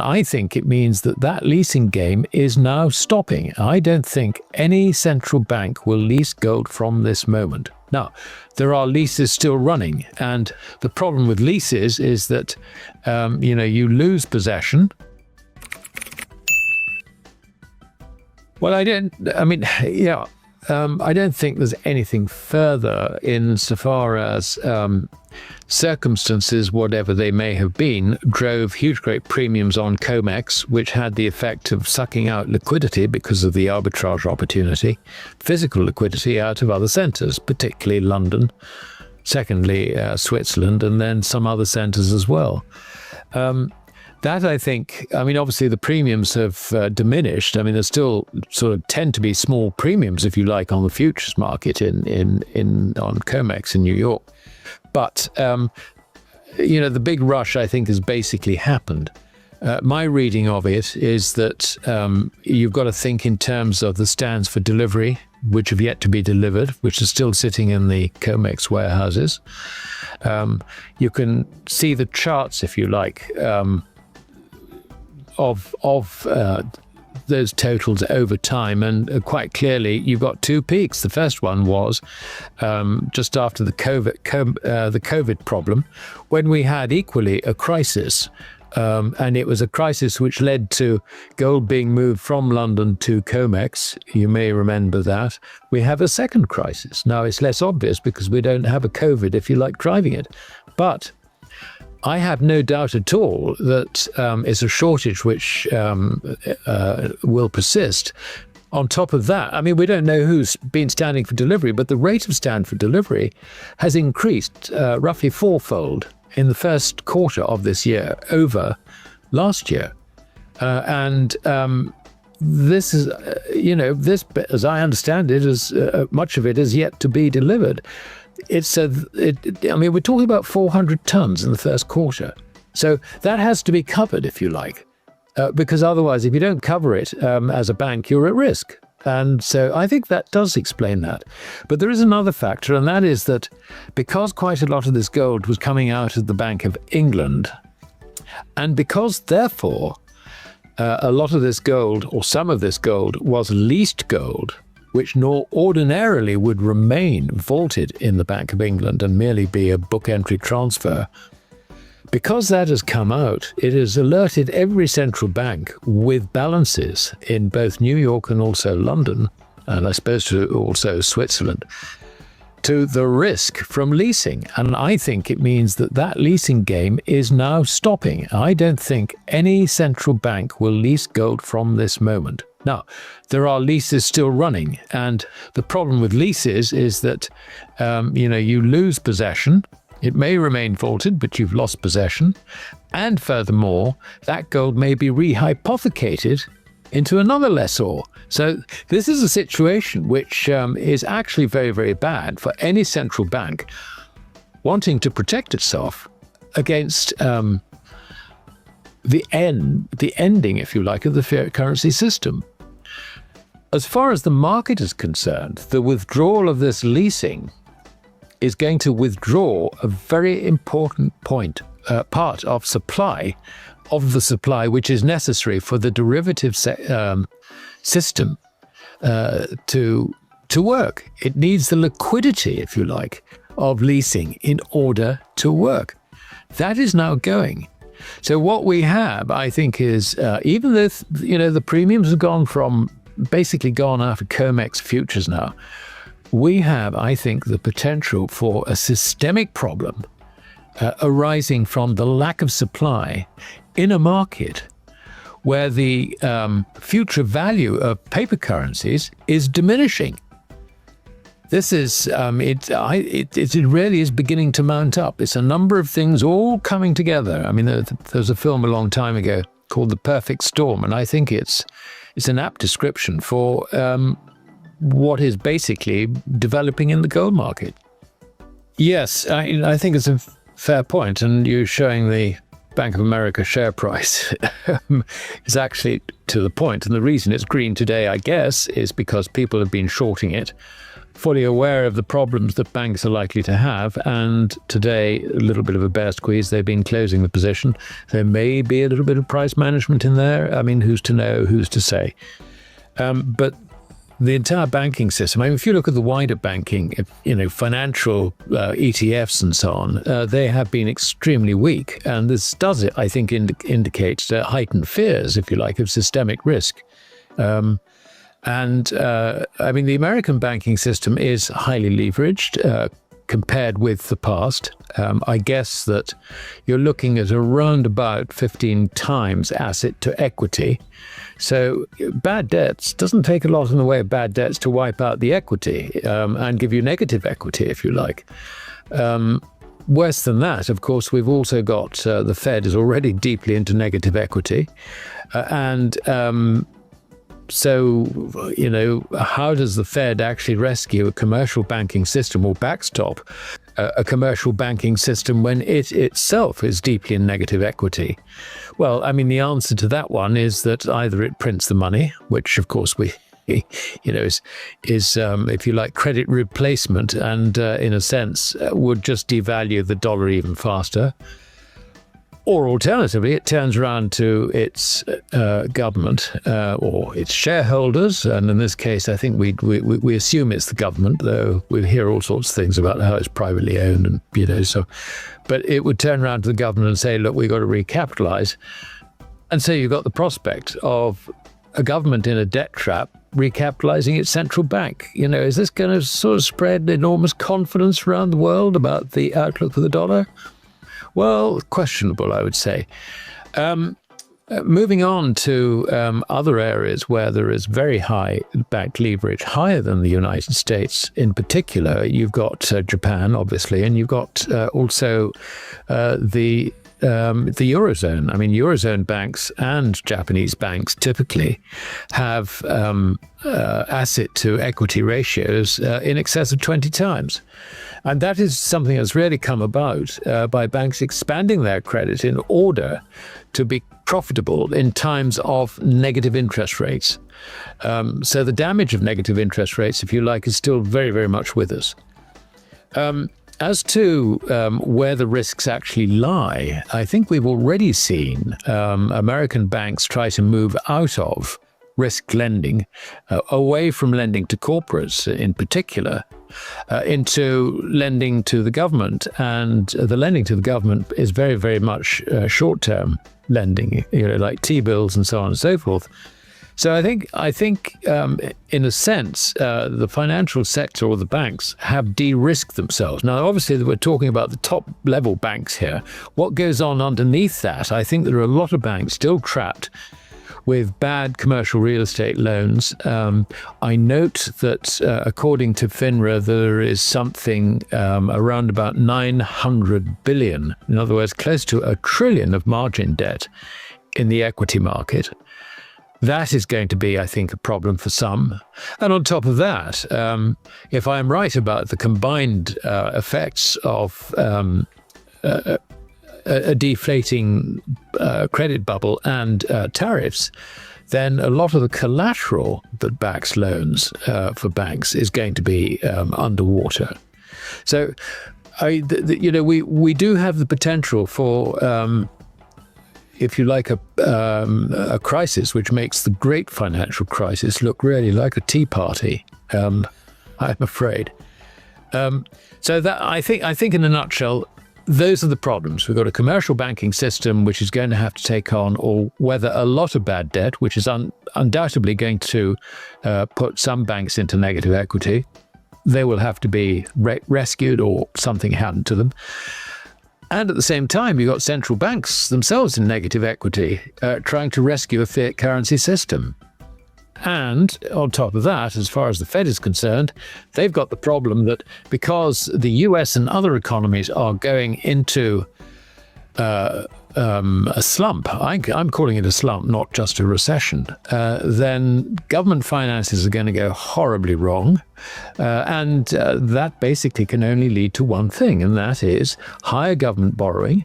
I think it means that that leasing game is now stopping. I don't think any central bank will lease gold from this moment. Now, there are leases still running, and the problem with leases is that, you lose possession. Well, I don't think there's anything further insofar as circumstances, whatever they may have been, drove huge great premiums on COMEX, which had the effect of sucking out liquidity because of the arbitrage opportunity, physical liquidity out of other centres, particularly London, secondly Switzerland, and then some other centres as well. That, I think, obviously the premiums have diminished. There still sort of tend to be small premiums, if you like, on the futures market on COMEX in New York. But, the big rush, I think, has basically happened. My reading of it is that you've got to think in terms of the stands for delivery, which have yet to be delivered, which are still sitting in the COMEX warehouses. You can see the charts, if you like, of those totals over time, and quite clearly you've got two peaks. The first one was just after the COVID problem, when we had equally a crisis, and it was a crisis which led to gold being moved from London to COMEX. You may remember that. We have a second crisis. Now it's less obvious because we don't have a COVID, if you like, driving it, but I have no doubt at all that it's a shortage which will persist. On top of that, we don't know who's been standing for delivery, but the rate of stand for delivery has increased roughly fourfold in the first quarter of this year over last year. This is, this, as I understand it, is much of it is yet to be delivered. We're talking about 400 tons in the first quarter. So that has to be covered, if you like, because otherwise, if you don't cover it as a bank, you're at risk. And so I think that does explain that. But there is another factor, and that is that because quite a lot of this gold was coming out of the Bank of England, and because, therefore, a lot of this gold, or some of this gold, was leased gold, which ordinarily would remain vaulted in the Bank of England and merely be a book entry transfer. Because that has come out, it has alerted every central bank with balances in both New York and also London, and I suppose also Switzerland, to the risk from leasing. And I think it means that that leasing game is now stopping. I don't think any central bank will lease gold from this moment. Now, there are leases still running, and the problem with leases is that, you lose possession. It may remain vaulted, but you've lost possession. And furthermore, that gold may be rehypothecated into another lessor. So this is a situation which is actually very, very bad for any central bank wanting to protect itself against the ending, if you like, of the fiat currency system. As far as the market is concerned, the withdrawal of this leasing is going to withdraw a very important part of the supply, which is necessary for the derivative system to work. It needs the liquidity, if you like, of leasing in order to work. That is now going. So what we have, I think, is even though the premiums have basically gone out of COMEX futures now, we have, I think, the potential for a systemic problem arising from the lack of supply in a market where the future value of paper currencies is diminishing. This is, it really is beginning to mount up. It's a number of things all coming together. There was a film a long time ago called The Perfect Storm, and I think it's an apt description for what is basically developing in the gold market. Yes, I think it's a fair point, and you showing the Bank of America share price is actually to the point. And the reason it's green today, I guess, is because people have been shorting it fully aware of the problems that banks are likely to have. And today, a little bit of a bear squeeze. They've been closing the position. There may be a little bit of price management in there. I mean, who's to know? Who's to say? But the entire banking system, I mean, if you look at the wider banking, financial ETFs and so on, they have been extremely weak. And this does it, I think, indicates heightened fears, if you like, of systemic risk. I mean, the American banking system is highly leveraged compared with the past. I guess that you're looking at around about 15 times asset to equity. So bad debts doesn't take a lot in the way of bad debts to wipe out the equity and give you negative equity, if you like. Worse than that, of course, we've also got the Fed is already deeply into negative equity. So, how does the Fed actually rescue a commercial banking system or backstop a commercial banking system when it itself is deeply in negative equity? Well, I mean, the answer to that one is that either it prints the money, which of course is if you like, credit replacement, and in a sense would just devalue the dollar even faster. Or alternatively, it turns around to its government or its shareholders, and in this case, I think we assume it's the government, though we hear all sorts of things about how it's privately owned, and so. But it would turn around to the government and say, "Look, we've got to recapitalize," and so you've got the prospect of a government in a debt trap recapitalizing its central bank. Is this going to sort of spread enormous confidence around the world about the outlook for the dollar? Well, questionable, I would say. Moving on to other areas where there is very high bank leverage, higher than the United States in particular. You've got Japan, obviously, and you've got also the Eurozone. I mean, Eurozone banks and Japanese banks typically have asset to equity ratios in excess of 20 times. And that is something that's really come about by banks expanding their credit in order to be profitable in times of negative interest rates. So the damage of negative interest rates, if you like, is still very, very much with us. As to where the risks actually lie, I think we've already seen American banks try to move out of risk lending, away from lending to corporates in particular, into lending to the government. And the lending to the government is very, very much short-term lending, like T-bills and so on and so forth. So I think, in a sense, the financial sector or the banks have de-risked themselves. Now, obviously, we're talking about the top-level banks here. What goes on underneath that? I think there are a lot of banks still trapped with bad commercial real estate loans. I note that according to FINRA, there is something around about 900 billion, in other words, close to $1 trillion of margin debt in the equity market. That is going to be, I think, a problem for some. And on top of that, if I'm right about the combined effects of a deflating credit bubble and tariffs, then a lot of the collateral that backs loans for banks is going to be underwater. So, we do have the potential for, if you like, a crisis which makes the great financial crisis look really like a tea party. I'm afraid. So that I think in a nutshell, those are the problems. We've got a commercial banking system which is going to have to take on or weather a lot of bad debt, which is undoubtedly going to put some banks into negative equity. They will have to be rescued or something happened to them. And at the same time, you've got central banks themselves in negative equity, trying to rescue a fiat currency system. And on top of that, as far as the Fed is concerned, they've got the problem that because the US and other economies are going into a slump, I'm calling it a slump, not just a recession, then government finances are going to go horribly wrong. And that basically can only lead to one thing, and that is higher government borrowing,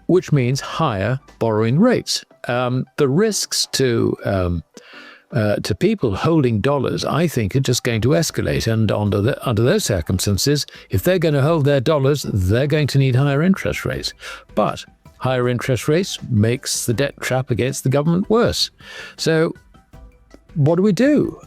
which means higher borrowing rates. The risks to to people holding dollars, I think, are just going to escalate. And under those circumstances, if they're going to hold their dollars, they're going to need higher interest rates. But higher interest rates makes the debt trap against the government worse. So what do we do?